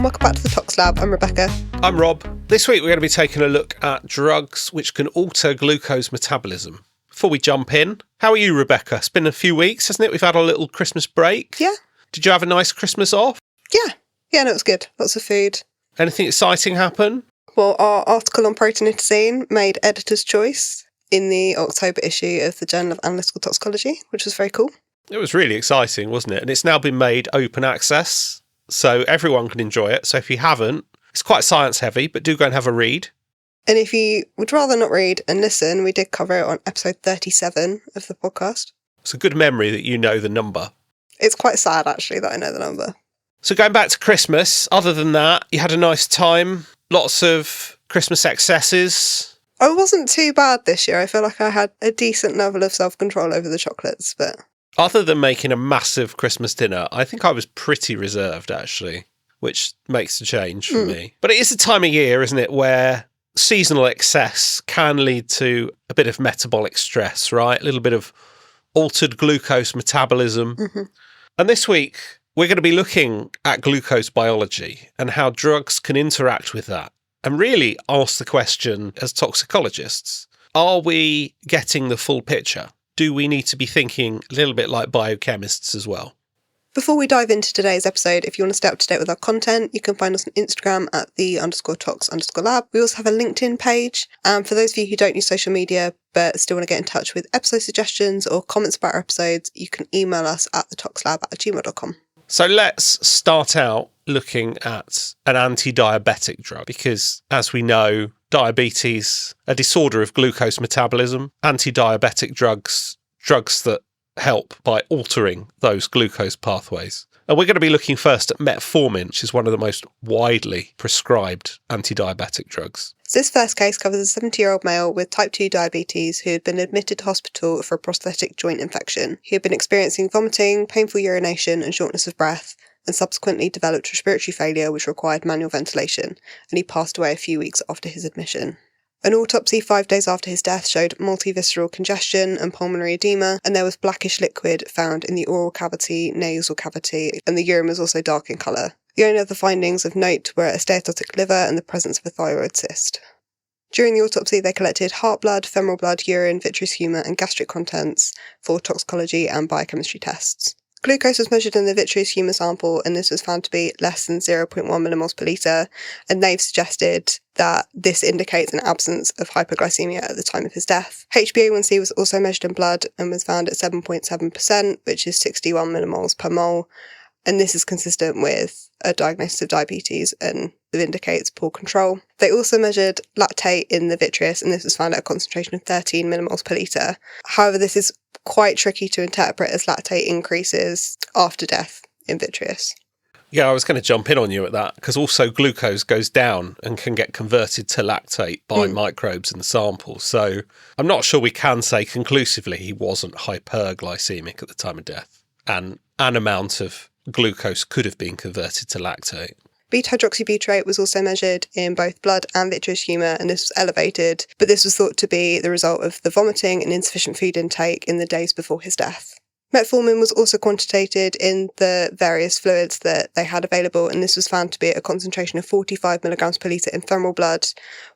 and welcome back to the Tox Lab. I'm Rebecca. I'm Rob. This week we're going to be taking a look at drugs which can alter glucose metabolism. Before we jump in, how are you, Rebecca? It's been a few weeks, hasn't it? We've had a little Christmas break. Yeah. Did you have a nice Christmas off? Yeah, no, it was good. Lots of food. Anything exciting happen? Well, our article on protein made editor's choice in the October issue of the Journal of Analytical Toxicology, which was very cool. It was really exciting, wasn't it? And it's now been made open access, so everyone can enjoy it. So if you haven't, it's quite science heavy, but do go and have a read. And if you would rather not read and listen, we did cover it on episode 37 of the podcast. It's a good memory that you know the number. It's quite sad, actually, that I know the number. So going back to Christmas, other than that, you had a nice time, lots of Christmas excesses. I wasn't too bad this year. I feel like I had a decent level of self-control over the chocolates, but... Other than making a massive Christmas dinner, I think I was pretty reserved, actually, which makes a change for me. But it is a time of year, isn't it, where seasonal excess can lead to a bit of metabolic stress, right? A little bit of altered glucose metabolism. Mm-hmm. And this week, we're going to be looking at glucose biology and how drugs can interact with that. And really ask the question, as toxicologists, are we getting the full picture? Do we need to be thinking a little bit like biochemists as well? Before we dive into today's episode, if you want to stay up to date with our content, you can find us on Instagram at _tox_lab. We also have a LinkedIn page. And for those of you who don't use social media but still want to get in touch with episode suggestions or comments about our episodes, you can email us at thetoxlab@gmail.com. So let's start out looking at an anti-diabetic drug because, as we know, diabetes, a disorder of glucose metabolism, anti-diabetic drugs that help by altering those glucose pathways. And we're going to be looking first at metformin, which is one of the most widely prescribed anti-diabetic drugs. So this first case covers a 70-year-old male with type 2 diabetes who had been admitted to hospital for a prosthetic joint infection. He had been experiencing vomiting, painful urination and shortness of breath, and subsequently developed respiratory failure which required manual ventilation, and he passed away a few weeks after his admission. An autopsy 5 days after his death showed multivisceral congestion and pulmonary edema, and there was blackish liquid found in the oral cavity, nasal cavity, and the urine was also dark in colour. The only other findings of note were a steatotic liver and the presence of a thyroid cyst. During the autopsy, they collected heart blood, femoral blood, urine, vitreous humour, and gastric contents for toxicology and biochemistry tests. Glucose was measured in the vitreous humour sample, and this was found to be less than 0.1 millimoles per litre, and they've suggested that this indicates an absence of hypoglycemia at the time of his death. HbA1c was also measured in blood and was found at 7.7%, which is 61 millimoles per mole, and this is consistent with a diagnosis of diabetes and it indicates poor control. They also measured lactate in the vitreous, and this was found at a concentration of 13 millimoles per litre. However, this is quite tricky to interpret as lactate increases after death in vitreous. Yeah, I was going to jump in on you at that because also glucose goes down and can get converted to lactate by microbes in the sample. So I'm not sure we can say conclusively he wasn't hyperglycemic at the time of death, and an amount of glucose could have been converted to lactate. Beta-hydroxybutyrate was also measured in both blood and vitreous humour, and this was elevated, but this was thought to be the result of the vomiting and insufficient food intake in the days before his death. Metformin was also quantitated in the various fluids that they had available, and this was found to be at a concentration of 45 milligrams per litre in femoral blood,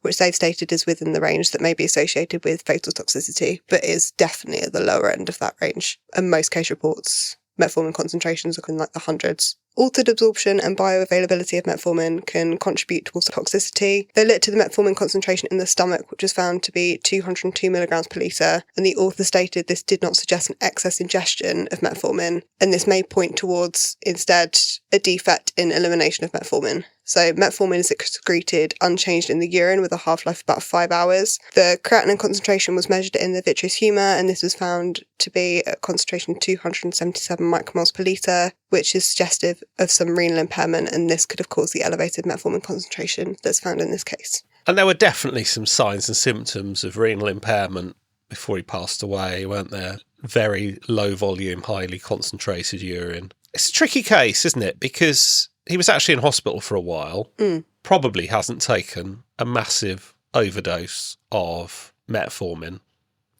which they've stated is within the range that may be associated with fatal toxicity, but is definitely at the lower end of that range. And most case reports, metformin concentrations are in like the hundreds. Altered absorption and bioavailability of metformin can contribute towards toxicity. They looked to the metformin concentration in the stomach, which was found to be 202 milligrams per litre, and the author stated this did not suggest an excess ingestion of metformin, and this may point towards, instead, a defect in elimination of metformin. So metformin is excreted unchanged in the urine with a half-life of about 5 hours. The creatinine concentration was measured in the vitreous humour, and this was found to be a concentration of 277 micromoles per litre, which is suggestive of some renal impairment, and this could have caused the elevated metformin concentration that's found in this case. And there were definitely some signs and symptoms of renal impairment before he passed away, weren't there? Very low volume, highly concentrated urine. It's a tricky case, isn't it? Because he was actually in hospital for a while, probably hasn't taken a massive overdose of metformin,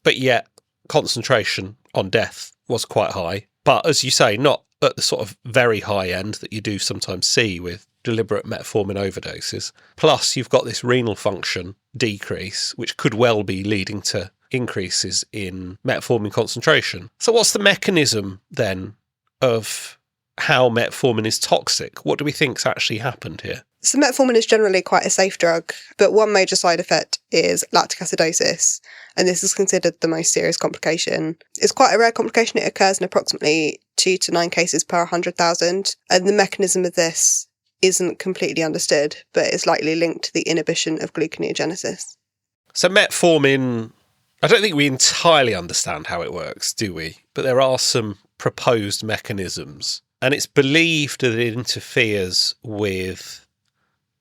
but yet concentration on death was quite high. But as you say, not at the sort of very high end that you do sometimes see with deliberate metformin overdoses. Plus, you've got this renal function decrease, which could well be leading to increases in metformin concentration. So what's the mechanism then of how metformin is toxic? What do we think's actually happened here? So metformin is generally quite a safe drug, but one major side effect is lactic acidosis, and this is considered the most serious complication. It's quite a rare complication. It occurs in approximately 2 to 9 cases per 100,000, and the mechanism of this isn't completely understood, but it's likely linked to the inhibition of gluconeogenesis. So metformin, I don't think we entirely understand how it works, do we? But there are some proposed mechanisms, and it's believed that it interferes with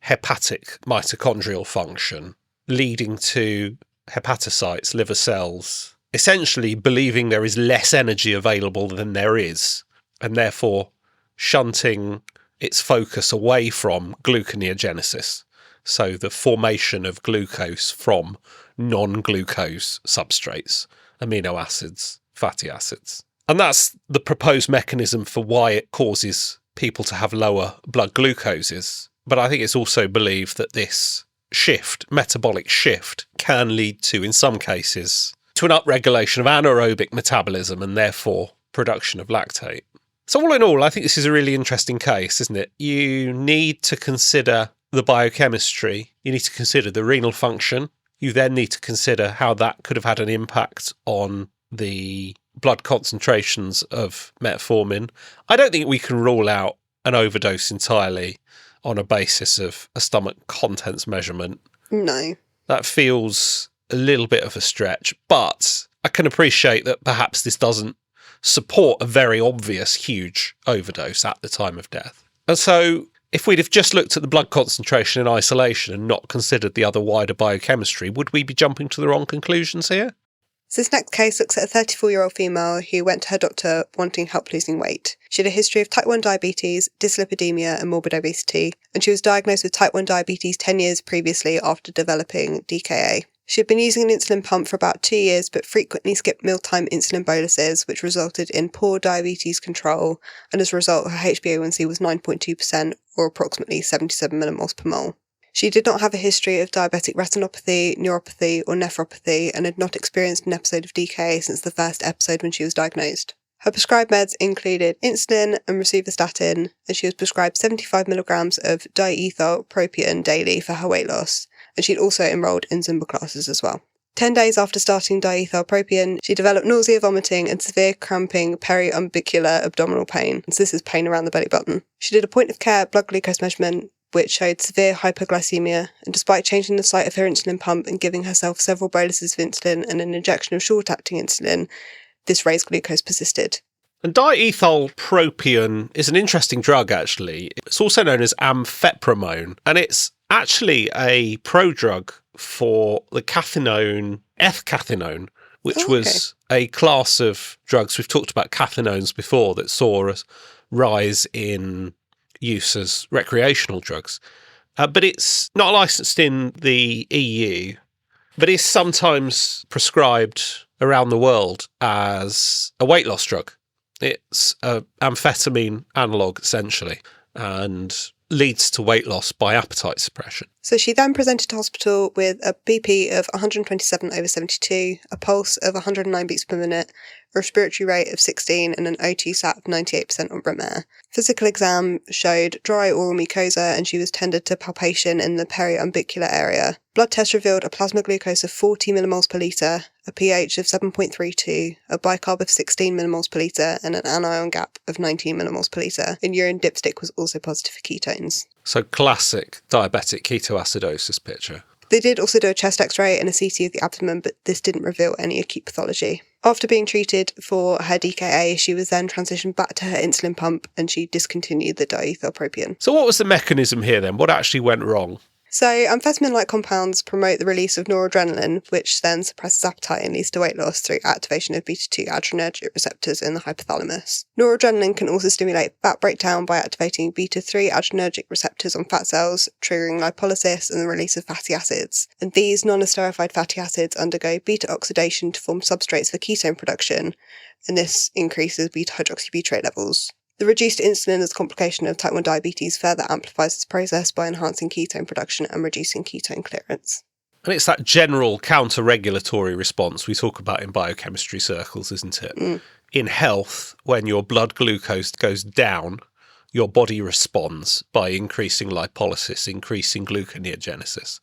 hepatic mitochondrial function, leading to hepatocytes, liver cells, essentially believing there is less energy available than there is, and therefore shunting its focus away from gluconeogenesis, so the formation of glucose from non-glucose substrates, amino acids, fatty acids. And that's the proposed mechanism for why it causes people to have lower blood glucoses. But I think it's also believed that this shift, metabolic shift, can lead to, in some cases, to an upregulation of anaerobic metabolism and therefore production of lactate. So all in all, I think this is a really interesting case, isn't it? You need to consider the biochemistry, you need to consider the renal function, you then need to consider how that could have had an impact on the blood concentrations of metformin. I don't think we can rule out an overdose entirely on a basis of a stomach contents measurement. No. That feels a little bit of a stretch, but I can appreciate that perhaps this doesn't support a very obvious huge overdose at the time of death. And so if we'd have just looked at the blood concentration in isolation and not considered the other wider biochemistry, would we be jumping to the wrong conclusions here? So this next case looks at a 34-year-old female who went to her doctor wanting help losing weight. She had a history of type 1 diabetes, dyslipidemia and morbid obesity, and she was diagnosed with type 1 diabetes 10 years previously after developing DKA. She had been using an insulin pump for about 2 years but frequently skipped mealtime insulin boluses, which resulted in poor diabetes control, and as a result her HbA1c was 9.2% or approximately 77 millimoles per mole. She did not have a history of diabetic retinopathy, neuropathy or nephropathy and had not experienced an episode of DKA since the first episode when she was diagnosed. Her prescribed meds included insulin and rosuvastatin, and she was prescribed 75 milligrams of diethyl propion daily for her weight loss, and she'd also enrolled in Zumba classes as well. 10 days after starting diethyl propion, she developed nausea, vomiting and severe cramping periumbilical abdominal pain. So this is pain around the belly button. She did a point-of-care blood glucose measurement which showed severe hypoglycemia, and despite changing the site of her insulin pump and giving herself several boluses of insulin and an injection of short-acting insulin, this raised glucose persisted. And diethyl propion is an interesting drug, actually. It's also known as amphetamine, and it's actually a prodrug for the cathinone, F-cathinone, which was a class of drugs. We've talked about cathinones before that saw a rise in use as recreational drugs. But it's not licensed in the EU, but is sometimes prescribed around the world as a weight loss drug. It's an amphetamine analogue, essentially, and leads to weight loss by appetite suppression. So she then presented to hospital with a BP of 127/72, a pulse of 109 beats per minute, a respiratory rate of 16 and an O2 sat of 98% on room air. Physical exam showed dry oral mucosa and she was tended to palpation in the periumbilical area. Blood test revealed a plasma glucose of 40 millimoles per litre, a pH of 7.32, a bicarb of 16 millimoles per litre and an anion gap of 19 millimoles per litre. And urine dipstick was also positive for ketones. So classic diabetic ketoacidosis picture. They did also do a chest x-ray and a CT of the abdomen, but this didn't reveal any acute pathology. After being treated for her DKA, she was then transitioned back to her insulin pump and she discontinued the diethyl propion. So what was the mechanism here then? What actually went wrong? So amphetamine-like compounds promote the release of noradrenaline, which then suppresses appetite and leads to weight loss through activation of beta-2 adrenergic receptors in the hypothalamus. Noradrenaline can also stimulate fat breakdown by activating beta-3 adrenergic receptors on fat cells, triggering lipolysis and the release of fatty acids. And these non-esterified fatty acids undergo beta-oxidation to form substrates for ketone production, and this increases beta-hydroxybutyrate levels. The reduced insulin as a complication of type 1 diabetes further amplifies this process by enhancing ketone production and reducing ketone clearance. And it's that general counter-regulatory response we talk about in biochemistry circles, isn't it? In health, when your blood glucose goes down, your body responds by increasing lipolysis, increasing gluconeogenesis.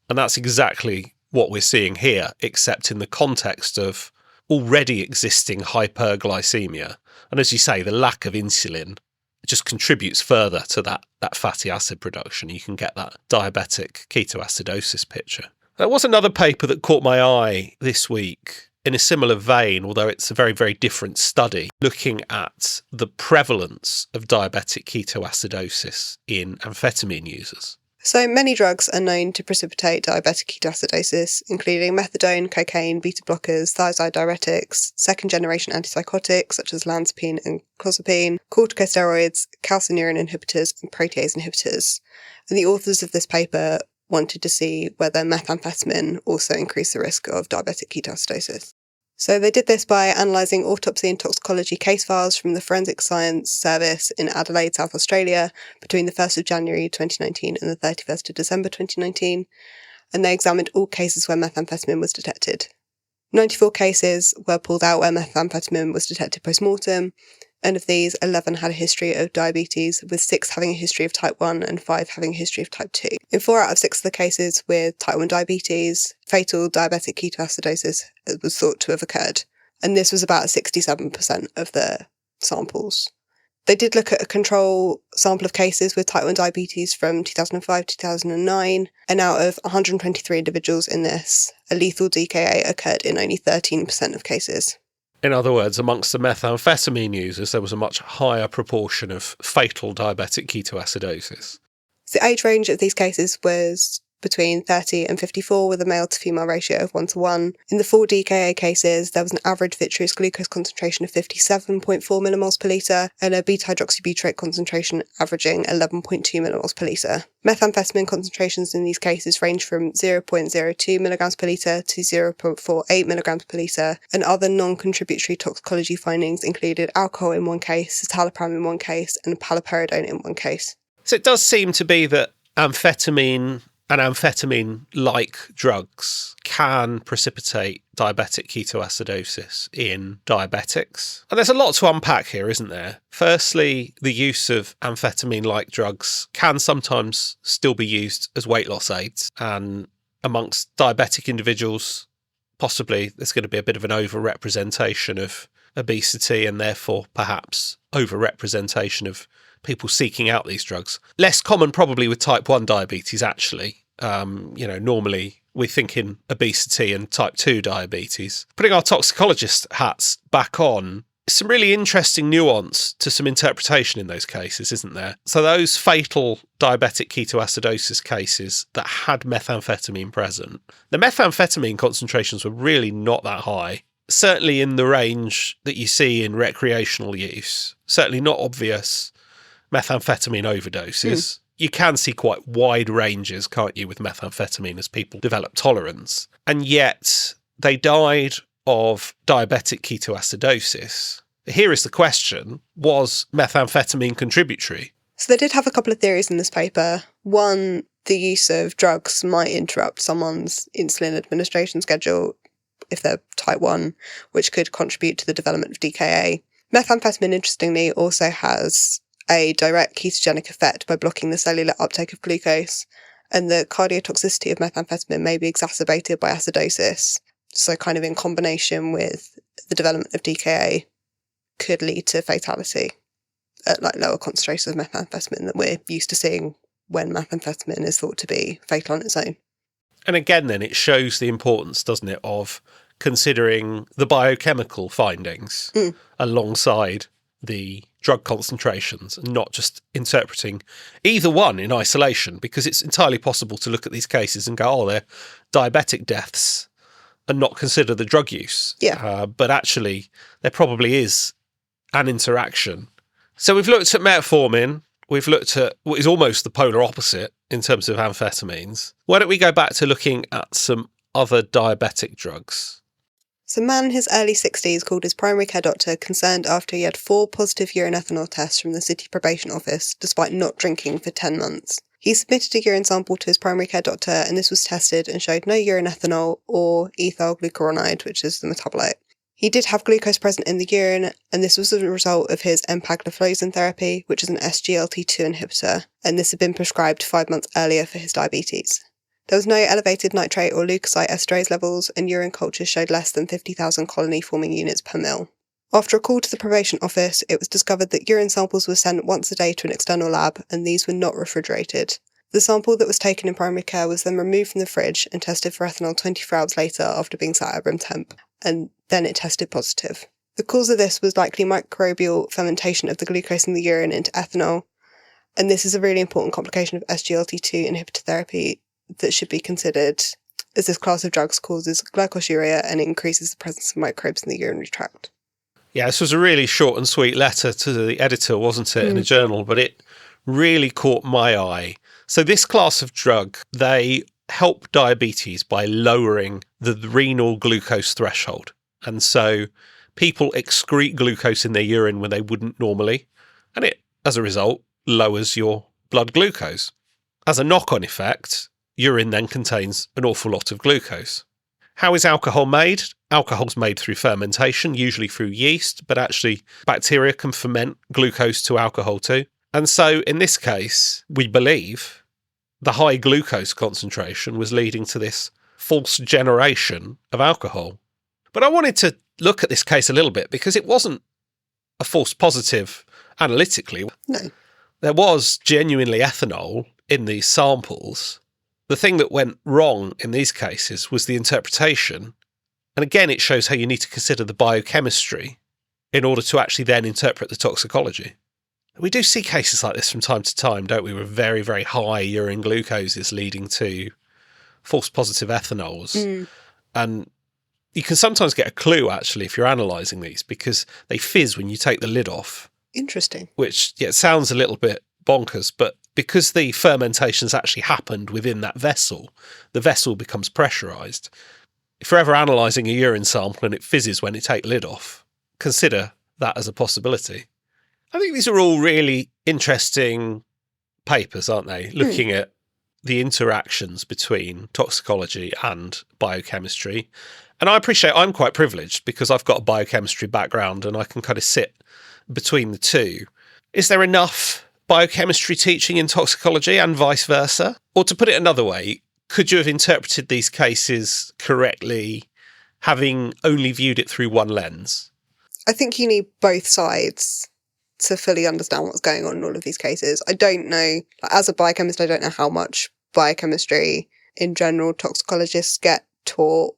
And that's exactly what we're seeing here, except in the context of already existing hyperglycemia. And as you say, the lack of insulin just contributes further to that fatty acid production. You can get that diabetic ketoacidosis picture. There was another paper that caught my eye this week in a similar vein, although it's a very, very different study, looking at the prevalence of diabetic ketoacidosis in amphetamine users. So many drugs are known to precipitate diabetic ketoacidosis, including methadone, cocaine, beta blockers, thiazide diuretics, second-generation antipsychotics such as olanzapine and clozapine, corticosteroids, calcineurin inhibitors, and protease inhibitors. And the authors of this paper wanted to see whether methamphetamine also increased the risk of diabetic ketoacidosis. So they did this by analysing autopsy and toxicology case files from the Forensic Science Service in Adelaide, South Australia, between the 1st of January 2019 and the 31st of December 2019, and they examined all cases where methamphetamine was detected. 94 cases were pulled out where methamphetamine was detected post-mortem, and of these, 11 had a history of diabetes, with 6 having a history of type 1 and 5 having a history of type 2. In 4 out of 6 of the cases with type 1 diabetes, fatal diabetic ketoacidosis was thought to have occurred, and this was about 67% of the samples. They did look at a control sample of cases with type 1 diabetes from 2005 to 2009, and out of 123 individuals in this, a lethal DKA occurred in only 13% of cases. In other words, amongst the methamphetamine users, there was a much higher proportion of fatal diabetic ketoacidosis. The age range of these cases was between 30 and 54, with a male to female ratio of 1:1. In the 4 DKA cases, there was an average vitreous glucose concentration of 57.4 millimoles per litre and a beta-hydroxybutyrate concentration averaging 11.2 millimoles per litre. Methamphetamine concentrations in these cases range from 0.02 milligrams per litre to 0.48 milligrams per litre, and other non-contributory toxicology findings included alcohol in one case, citalopram in one case, and paliperidone in one case. So it does seem to be that amphetamine and amphetamine-like drugs can precipitate diabetic ketoacidosis in diabetics. And there's a lot to unpack here, isn't there? Firstly, the use of amphetamine-like drugs can sometimes still be used as weight loss aids. And amongst diabetic individuals, possibly there's going to be a bit of an overrepresentation of obesity and therefore perhaps overrepresentation of people seeking out these drugs. Less common probably with type 1 diabetes, actually. Normally we think in obesity and type 2 diabetes. Putting our toxicologist hats back on, some really interesting nuance to some interpretation in those cases, isn't there? So those fatal diabetic ketoacidosis cases that had methamphetamine present, the methamphetamine concentrations were really not that high. Certainly in the range that you see in recreational use. Certainly not obvious methamphetamine overdoses. You can see quite wide ranges, can't you, with methamphetamine as people develop tolerance. And yet they died of diabetic ketoacidosis. Here is the question, was methamphetamine contributory? So they did have a couple of theories in this paper. One, the use of drugs might interrupt someone's insulin administration schedule if they're type 1, which could contribute to the development of DKA. Methamphetamine, interestingly, also has a direct ketogenic effect by blocking the cellular uptake of glucose, and the cardiotoxicity of methamphetamine may be exacerbated by acidosis. So kind of in combination with the development of DKA could lead to fatality at lower concentrations of methamphetamine than we're used to seeing when methamphetamine is thought to be fatal on its own. And again, then, it shows the importance, doesn't it, of considering the biochemical findings alongside the drug concentrations and not just interpreting either one in isolation, because it's entirely possible to look at these cases and go, oh, they're diabetic deaths and not consider the drug use. Yeah. But actually, there probably is an interaction. So we've looked at metformin. We've looked at what is almost the polar opposite in terms of amphetamines. Why don't we go back to looking at some other diabetic drugs? So a man in his early 60s called his primary care doctor concerned after he had 4 positive urine ethanol tests from the city probation office, despite not drinking for 10 months. He submitted a urine sample to his primary care doctor, and this was tested and showed no urine ethanol or ethyl glucuronide, which is the metabolite. He did have glucose present in the urine, and this was a result of his empagliflozin therapy, which is an SGLT2 inhibitor, and this had been prescribed 5 months earlier for his diabetes. There was no elevated nitrate or leukocyte esterase levels, and urine cultures showed less than 50,000 colony-forming units per mil. After a call to the probation office, it was discovered that urine samples were sent once a day to an external lab, and these were not refrigerated. The sample that was taken in primary care was then removed from the fridge and tested for ethanol 24 hours later after being sat at room temp, and then it tested positive. The cause of this was likely microbial fermentation of the glucose in the urine into ethanol, and this is a really important complication of SGLT2 inhibitor therapy that should be considered, as this class of drugs causes glycosuria and increases the presence of microbes in the urinary tract. Yeah, this was a really short and sweet letter to the editor, wasn't it, in a journal, but it really caught my eye. So this class of drug, they help diabetes by lowering the renal glucose threshold. And so people excrete glucose in their urine when they wouldn't normally, and it, as a result, lowers your blood glucose. As a knock-on effect, urine then contains an awful lot of glucose. How is alcohol made? Alcohol's made through fermentation, usually through yeast, but actually bacteria can ferment glucose to alcohol too. And so in this case, we believe the high glucose concentration was leading to this false generation of alcohol. But I wanted to look at this case a little bit because it wasn't a false positive analytically. No. There was genuinely ethanol in these samples. The thing that went wrong in these cases was the interpretation. And again, it shows how you need to consider the biochemistry in order to actually then interpret the toxicology. We do see cases like this from time to time, don't we, with very, very high urine glucoses leading to false positive ethanols. And you can sometimes get a clue, actually, if you're analysing these, because they fizz when you take the lid off. Interesting. Which, yeah, it sounds a little bit bonkers, but because the fermentation's actually happened within that vessel, the vessel becomes pressurised. If you're ever analysing a urine sample and it fizzes when you take the lid off, consider that as a possibility. I think these are all really interesting papers, aren't they? Looking at the interactions between toxicology and biochemistry. And I appreciate I'm quite privileged because I've got a biochemistry background and I can kind of sit between the two. Is there enough biochemistry teaching in toxicology and vice versa? Or to put it another way, could you have interpreted these cases correctly having only viewed it through one lens? I think you need both sides to fully understand what's going on in all of these cases. I don't know, as a biochemist, I don't know how much biochemistry in general toxicologists get taught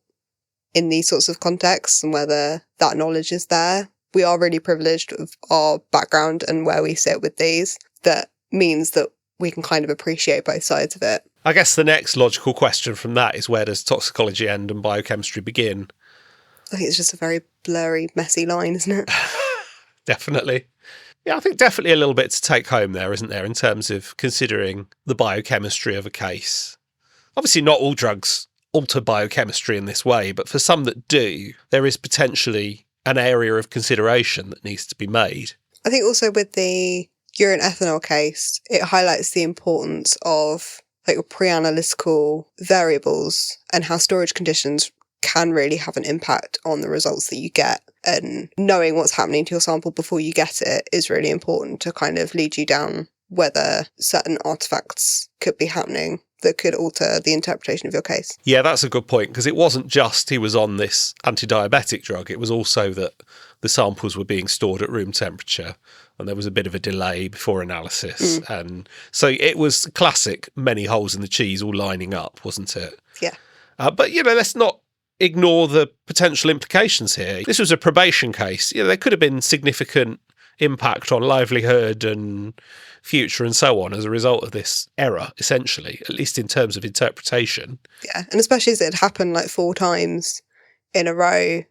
in these sorts of contexts and whether that knowledge is there. We are really privileged with our background and where we sit with these. That means that we can kind of appreciate both sides of it. I guess the next logical question from that is, where does toxicology end and biochemistry begin? I think it's just a very blurry, messy line, isn't it? Definitely. Yeah, I think definitely a little bit to take home there, isn't there, in terms of considering the biochemistry of a case. Obviously, not all drugs alter biochemistry in this way, but for some that do, there is potentially an area of consideration that needs to be made. I think also with the urine ethanol case, it highlights the importance of pre-analytical variables and how storage conditions can really have an impact on the results that you get. And knowing what's happening to your sample before you get it is really important to kind of lead you down whether certain artifacts could be happening that could alter the interpretation of your case. Yeah, that's a good point, because it wasn't just he was on this anti-diabetic drug, it was also that the samples were being stored at room temperature and there was a bit of a delay before analysis. And so it was classic many holes in the cheese all lining up, wasn't it? Yeah. But, let's not ignore the potential implications here. This was a probation case. There could have been significant impact on livelihood and future and so on as a result of this error, essentially, at least in terms of interpretation. Yeah, and especially as it had happened 4 times in a row,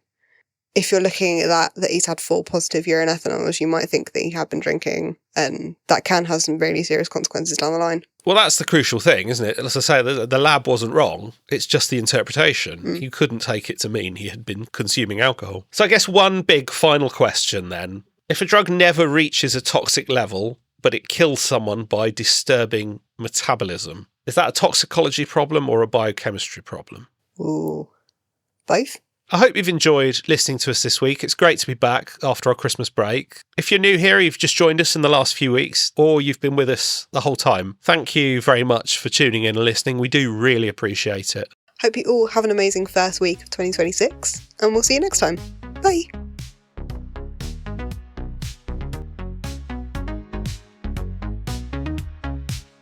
if you're looking at that he's had 4 positive urine ethanols, you might think that he had been drinking, and that can have some really serious consequences down the line. Well, that's the crucial thing, isn't it? As I say, the lab wasn't wrong. It's just the interpretation. You couldn't take it to mean he had been consuming alcohol. So I guess one big final question then. If a drug never reaches a toxic level, but it kills someone by disturbing metabolism, is that a toxicology problem or a biochemistry problem? Ooh, both? I hope you've enjoyed listening to us this week. It's great to be back after our Christmas break. If you're new here, you've just joined us in the last few weeks, or you've been with us the whole time, thank you very much for tuning in and listening. We do really appreciate it. Hope you all have an amazing first week of 2026, and we'll see you next time. Bye!